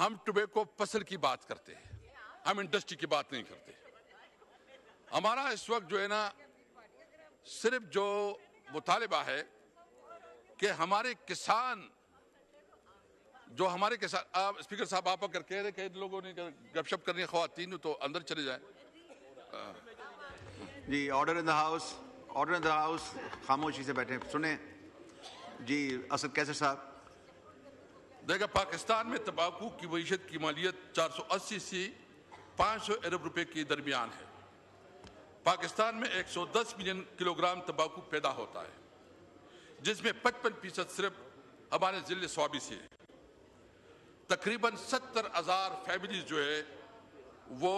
ہم ٹوبیکو فصل کی بات کرتے ہیں, ہم انڈسٹری کی بات نہیں کرتے. ہمارا اس وقت جو ہے نا صرف جو مطالبہ ہے کہ ہمارے کسان آپ اسپیکر صاحب آپ اگر کہہ رہے کہ لوگوں نے گپ شپ کرنی ہے خواتین تو اندر چلے جائیں. جی آرڈر ان دا ہاؤس, خاموشی سے بیٹھے سنیں. جی اسد کیسر صاحب. دیکھا, پاکستان میں تمباکو کی معیشت کی مالیت 480 سے 500 ارب روپے کے درمیان ہے. پاکستان میں 110 ملین کلو گرام تمباکو پیدا ہوتا ہے, جس میں 55% صرف ہمارے ضلع سوابی سے ہے. تقریباً 70,000 فیملیز جو ہے وہ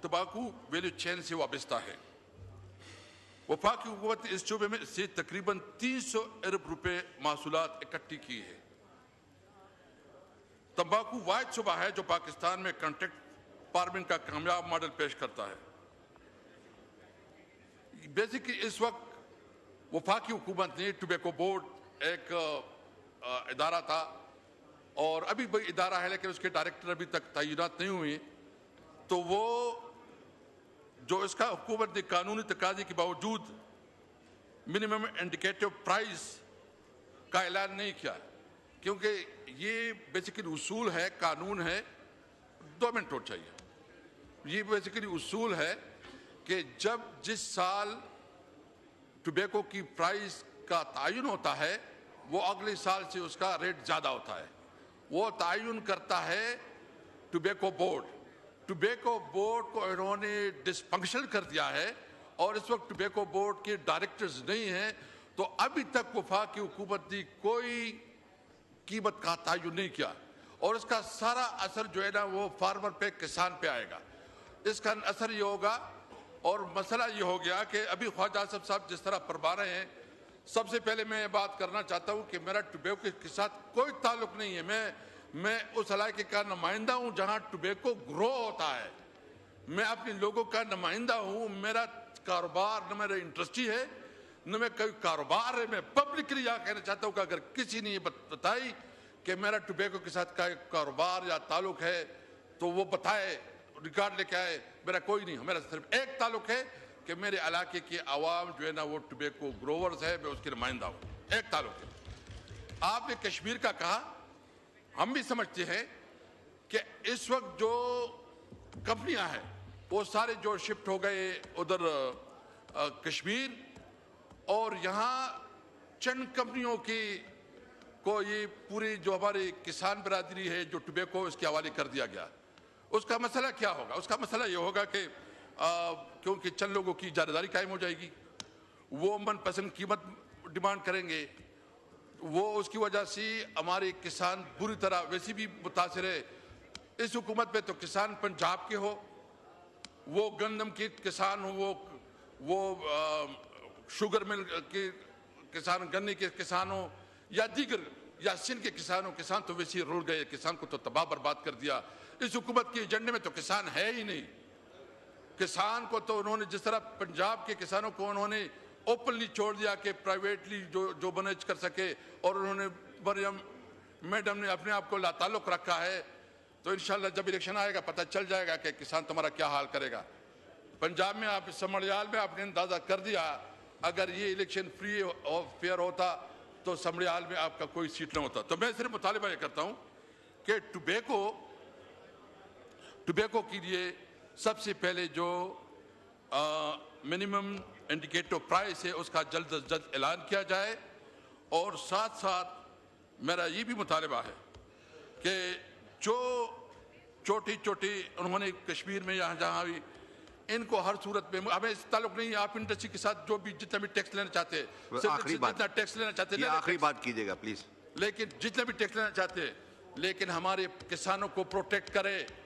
تمباکو ویلیو چین سے وابستہ ہے. وفاقی حکومت نے اس شعبے میں سے تقریباً 300 ارب روپے محصولات اکٹھی کی ہے. تمباکو واحد شعبہ ہے جو پاکستان میں کانٹریکٹ فارمنگ کا کامیاب ماڈل پیش کرتا ہے. بیسیکلی اس وقت وفاقی حکومت نے ٹوبیکو بورڈ ایک ادارہ تھا اور ابھی بھی ادارہ ہے لیکن اس کے ڈائریکٹر ابھی تک تعینات نہیں ہوئے, تو وہ جو اس کا حکومت نے قانونی تقاضے کے باوجود منیمم انڈیکیٹو پرائز کا اعلان نہیں کیا, کیونکہ یہ بیسیکلی اصول ہے, قانون ہے, 2 منٹ اور چاہیے. یہ بیسیکلی اصول ہے کہ جب جس سال ٹوبیکو کی پرائز کا تعین ہوتا ہے وہ اگلے سال سے اس کا ریٹ زیادہ ہوتا ہے. وہ تعین کرتا ہے ٹوبیکو بورڈ. ٹوبیکو بورڈ کو انہوں نے ڈسفنکشن کر دیا ہے اور اس وقت ٹوبیکو بورڈ کے ڈائریکٹرز نہیں ہیں, تو ابھی تک وفاقی حکومت نے کوئی قیمت کا تعین نہیں کیا اور اس کا سارا اثر جو ہے نا وہ فارمر پہ, کسان پہ آئے گا. اس کا اثر یہ ہوگا اور مسئلہ یہ ہو گیا کہ ابھی خواجہ آصف صاحب جس طرح فرما رہے ہیں, سب سے پہلے میں یہ بات کرنا چاہتا ہوں کہ میرا ٹوبیکو کے ساتھ کوئی تعلق نہیں ہے. میں اس علاقے کا نمائندہ ہوں جہاں ٹوبیکو گرو ہوتا ہے. میں اپنے لوگوں کا نمائندہ ہوں. میرا کاروبار نہ میرا انڈسٹری ہے نہ میں کوئی کاروبار ہے. میں پبلکلی یہاں کہنا چاہتا ہوں کہ اگر کسی نے یہ بتائی کہ میرا ٹوبیکو کے ساتھ کا کاروبار یا تعلق ہے تو وہ بتائے, ریکارڈ لے کے آئے. میرا کوئی نہیں, میرا صرف ایک تعلق ہے کہ میرے علاقے کے عوام جو ہے نا وہ ٹوبیکو گروورز ہے, میں اس کے نمائندہ ہوں. ایک تعلق ہے. آپ نے کشمیر کا کہا, ہم بھی سمجھتے ہیں کہ اس وقت جو کمپنیاں ہیں وہ سارے جو شفٹ ہو گئے ادھر کشمیر, اور یہاں چند کمپنیوں کی کو یہ پوری جو ہماری کسان برادری ہے جو ٹوبیکو اس کے حوالے کر دیا گیا. اس کا مسئلہ کیا ہوگا؟ اس کا مسئلہ یہ ہوگا کہ کیونکہ چند لوگوں کی اجارہ داری قائم ہو جائے گی, وہ من پسند قیمت ڈیمانڈ کریں گے, وہ اس کی وجہ سے ہمارے کسان بری طرح ویسے بھی متاثر ہے. اس حکومت پہ تو کسان پنجاب کے ہو, وہ گندم کے کسان ہو, وہ شوگر مل کے کسان, گنے کے کسان ہو, یا دیگر یا سندھ کے کسان تو ویسے ہی رول گئے. کسان کو تو تباہ برباد کر دیا. اس حکومت کے ایجنڈے میں تو کسان ہے ہی نہیں. کسان کو تو انہوں نے جس طرح پنجاب کے کسانوں کو انہوں نے اوپنلی چھوڑ دیا کہ پرائیویٹلی جو مینیج کر سکے, اور انہوں نے مریم میڈم نے اپنے آپ کو لا تعلق رکھا ہے. تو انشاءاللہ جب الیکشن آئے گا پتہ چل جائے گا کہ کسان تمہارا کیا حال کرے گا. پنجاب میں آپ سمڑیال میں آپ نے اندازہ کر دیا, اگر یہ الیکشن فری اور فیئر ہوتا تو سمڑیال میں آپ کا کوئی سیٹ نہ ہوتا. تو میں صرف مطالبہ یہ کرتا ہوں کہ ٹوبیکو کے لیے سب سے پہلے جو منیمم انڈیکیٹو پرائس ہے اس کا جلد از جلد اعلان کیا جائے, اور ساتھ ساتھ میرا یہ بھی مطالبہ ہے کہ جو چھوٹی انہوں نے کشمیر میں جہاں بھی ان کو ہر صورت میں, ہمیں اس تعلق نہیں ہے, آپ انڈسٹری کے ساتھ جو بھی جتنا بھی ٹیکس لینا چاہتے ہیں, جتنا ٹیکس لینا چاہتے ہیں, آخری بات کیجیے گا پلیز, لیکن جتنا بھی ٹیکس لینا چاہتے ہیں, لیکن ہمارے کسانوں کو پروٹیکٹ کرے.